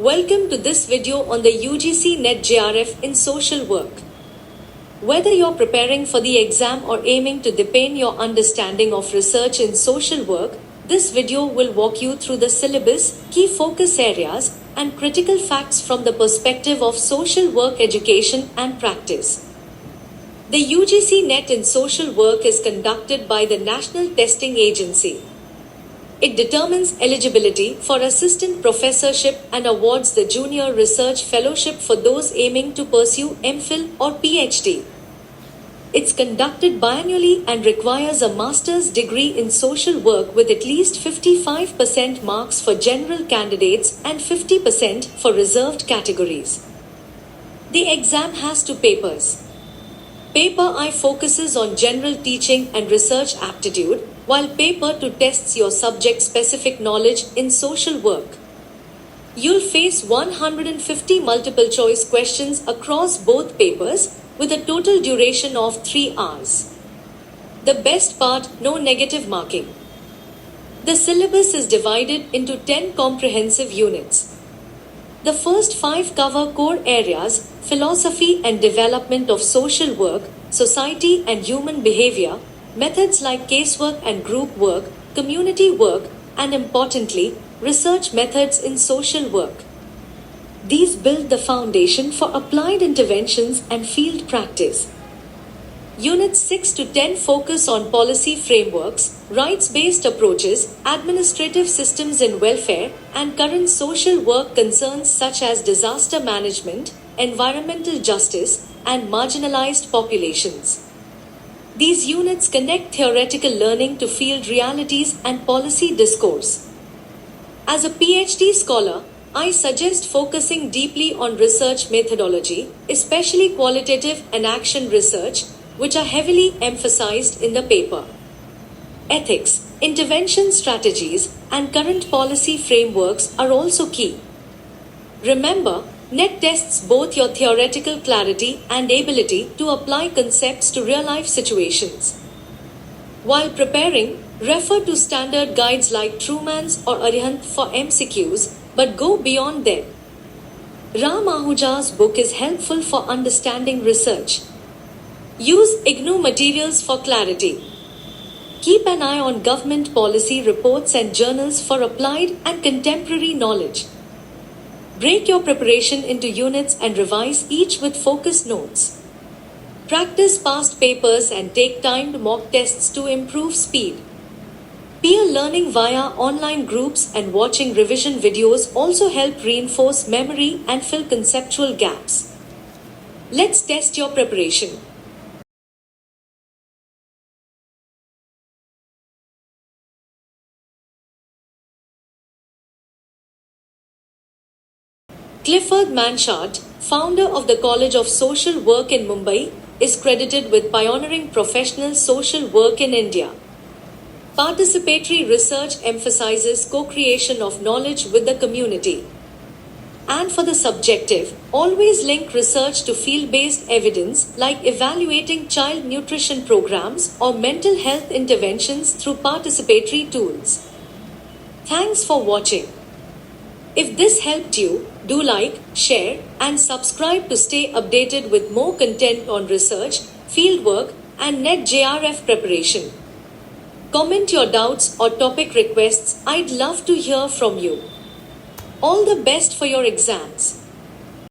Welcome to this video on the UGC NET JRF in social work. Whether you're preparing for the exam or aiming to deepen your understanding of research in social work, this video will walk you through the syllabus, key focus areas, and critical facts from the perspective of social work education and practice. The UGC NET in social work is conducted by the National Testing Agency. It determines eligibility for assistant professorship and awards the Junior Research Fellowship for those aiming to pursue MPhil or PhD. It's conducted biannually and requires a master's degree in social work with at least 55% marks for general candidates and 50% for reserved categories. The exam has two papers. Paper I focuses on general teaching and research aptitude, while Paper 2 tests your subject-specific knowledge in social work. You'll face 150 multiple-choice questions across both papers with a total duration of 3 hours. The best part, no negative marking. The syllabus is divided into 10 comprehensive units. The first 5 cover core areas: philosophy and development of social work, society and human behavior, methods like casework and group work, community work, and importantly, research methods in social work. These build the foundation for applied interventions and field practice. Units 6 to 10 focus on policy frameworks, rights-based approaches, administrative systems in welfare, and current social work concerns such as disaster management, environmental justice, and marginalized populations. These units connect theoretical learning to field realities and policy discourse. As a PhD scholar, I suggest focusing deeply on research methodology, especially qualitative and action research, which are heavily emphasized in the paper. Ethics, intervention strategies, and current policy frameworks are also key. Remember, NET tests both your theoretical clarity and ability to apply concepts to real-life situations. While preparing, refer to standard guides like Truman's or Arihant for MCQs, but go beyond them. Ram Ahuja's book is helpful for understanding research. Use IGNOU materials for clarity. Keep an eye on government policy reports and journals for applied and contemporary knowledge. Break your preparation into units and revise each with focused notes. Practice past papers and take timed mock tests to improve speed. Peer learning via online groups and watching revision videos also help reinforce memory and fill conceptual gaps. Let's test your preparation. Clifford Manchart, founder of the College of Social Work in Mumbai, is credited with pioneering professional social work in India. Participatory research emphasizes co-creation of knowledge with the community. And for the subjective, always link research to field-based evidence like evaluating child nutrition programs or mental health interventions through participatory tools. Thanks for watching. If this helped you, do like, share, and subscribe to stay updated with more content on research, fieldwork, and NET JRF preparation. Comment your doubts or topic requests. I'd love to hear from you. All the best for your exams.